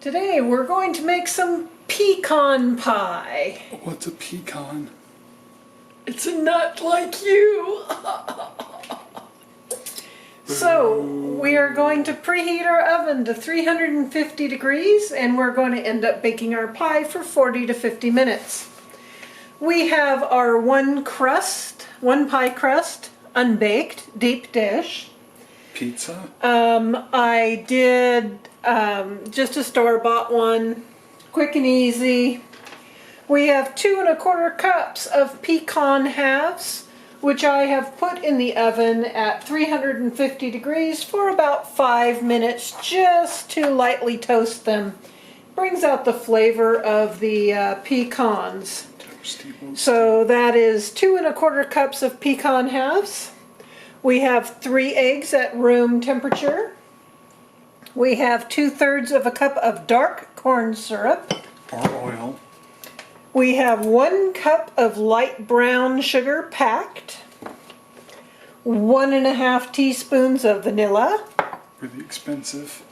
Today we're going to make some pecan pie. What's a pecan? It's a nut like you. So we are going to preheat our oven to 350 degrees and we're going to end up baking our pie for 40 to 50 minutes. We have our one pie crust, unbaked, deep dish. Pizza? I did just a store-bought one, quick and easy. We have 2 1/4 cups of pecan halves, which I have put in the oven at 350 degrees for about 5 minutes, just to lightly toast them. Brings out the flavor of the pecans. So that is 2 1/4 cups of pecan halves. We have 3 eggs at room temperature. We have 2/3 of a cup of dark corn syrup. Or oil. We have 1 cup of light brown sugar packed. 1 1/2 teaspoons of vanilla. Really expensive.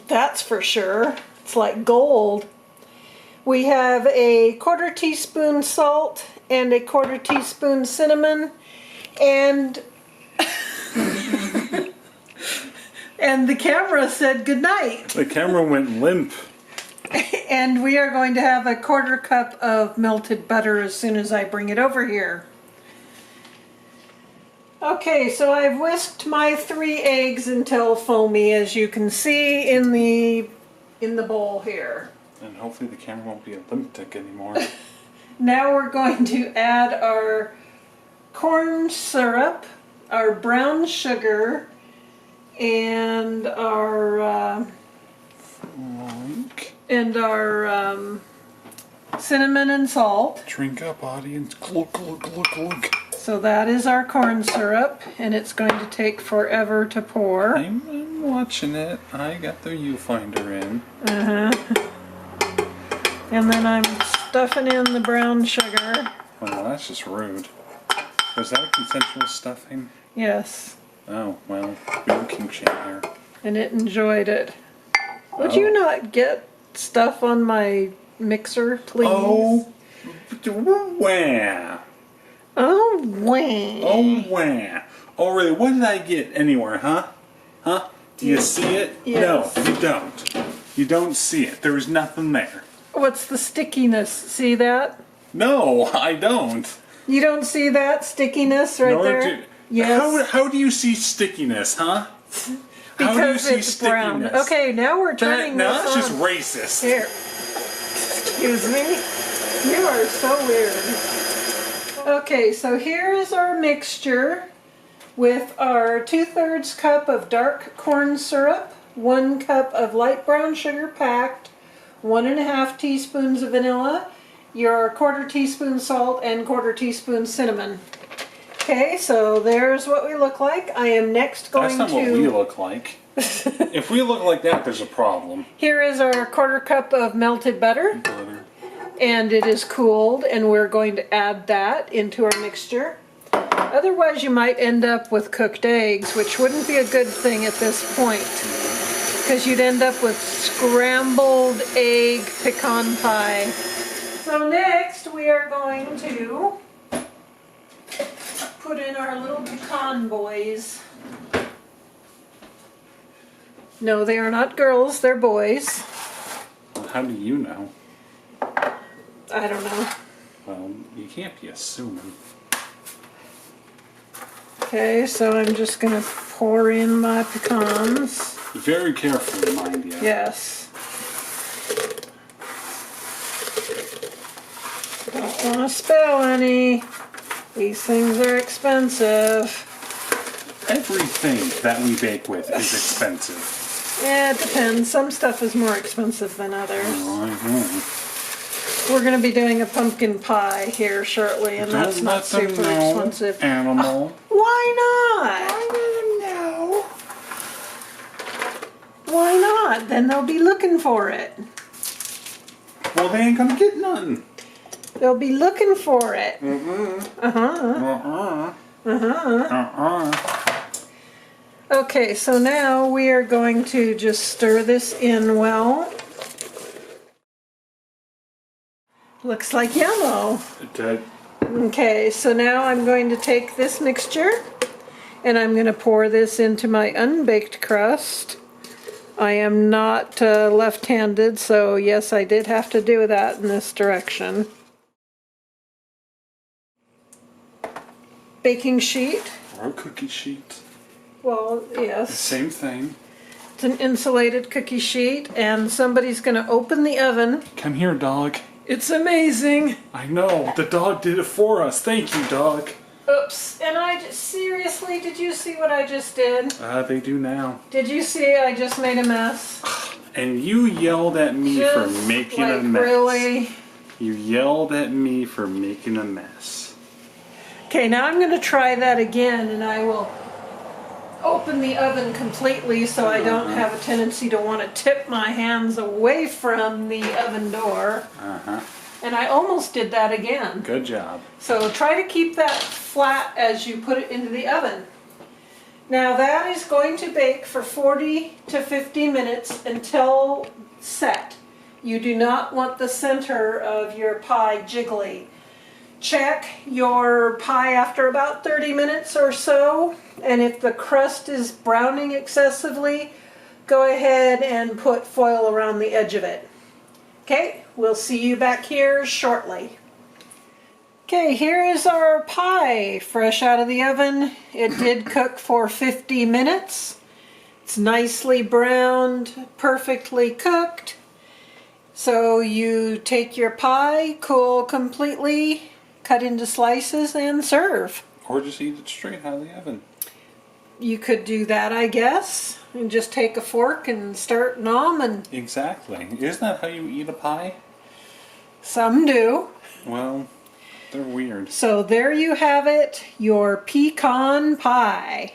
That's for sure. It's like gold. We have a 1/4 teaspoon salt and a 1/4 teaspoon cinnamon, and and the camera said goodnight. The camera went limp. And we are going to have a 1/4 cup of melted butter as soon as I bring it over here. Okay, so I've whisked my 3 eggs until foamy, as you can see in the bowl here. And hopefully the camera won't be a limp dick anymore. Now we're going to add our corn syrup, our brown sugar, and our cinnamon and salt. Drink up, audience. Glug, glug, glug, glug. So that is our corn syrup, and it's going to take forever to pour. I'm watching it. I got the viewfinder in. And then I'm stuffing in the brown sugar. Well, that's just rude. Was that a consensual stuffing? Yes. Oh, well, real king shame here. And it enjoyed it. Would you not get stuff on my mixer, please? Oh, wah. Oh, wow. Oh, wah. Oh, really? What did I get anywhere, huh? Huh? Do you see it? Yes. No, you don't. You don't see it. There was nothing there. What's the stickiness? See that? No, I don't. You don't see that stickiness right there? Yes. How do you see stickiness, huh? Because how do you see it's brown. stickiness? Okay, now we're turning this that's on. just racist. Here. Excuse me. You are so weird. Okay, so here is our mixture with our 2/3 cup of dark corn syrup, 1 cup of light brown sugar packed, 1 1/2 teaspoons of vanilla, your 1/4 teaspoon salt, and 1/4 teaspoon cinnamon. Okay, so there's what we look like. I am next going to... That's not what we look like. If we look like that, there's a problem. Here is our 1/4 cup of melted butter. And it is cooled, and we're going to add that into our mixture. Otherwise, you might end up with cooked eggs, which wouldn't be a good thing at this point, because you'd end up with scrambled egg pecan pie. So next, we are going to put in our little pecan boys. No, they are not girls, they're boys. Well, how do you know? I don't know. Well, you can't be assuming. Okay, so I'm just going to pour in my pecans. Very carefully, mind you. Yes. Don't want to spill any. These things are expensive. Everything that we bake with is expensive. Yeah, it depends. Some stuff is more expensive than others. Oh, I know. We're going to be doing a pumpkin pie here shortly, and that's not super expensive. Animal. Why not? I don't know. Why not? Then they'll be looking for it. Well, they ain't gonna get none. They'll be looking for it. Okay, so now we are going to just stir this in well. Looks like yellow. That, Okay, so now I'm going to take this mixture and I'm going to pour this into my unbaked crust. I am not left-handed, so yes, I did have to do that in this direction. Baking sheet. or a cookie sheet. Well, yes. Same thing. It's an insulated cookie sheet, and somebody's going to open the oven. Come here, dog. It's amazing. I know. The dog did it for us. Thank you, dog. Oops. And seriously, did you see what I just did? They do now. Did you see I just made a mess? And you yelled at me for Just making like, a mess. Really? You yelled at me for making a mess. Okay, now I'm going to try that again, and I will open the oven completely so I don't have a tendency to want to tip my hands away from the oven door. And I almost did that again. Good job. So try to keep that flat as you put it into the oven. Now that is going to bake for 40 to 50 minutes until set. You do not want the center of your pie jiggly. Check your pie after about 30 minutes or so, and if the crust is browning excessively, go ahead and put foil around the edge of it. Okay, we'll see you back here shortly. Okay, here is our pie, fresh out of the oven. It did cook for 50 minutes. It's nicely browned, perfectly cooked. So you take your pie, cool completely, cut into slices, and serve. Or just eat it straight out of the oven. You could do that, I guess, and just take a fork and start nomming. Exactly. Isn't that how you eat a pie? Some do. Well, they're weird. So there you have it, your pecan pie.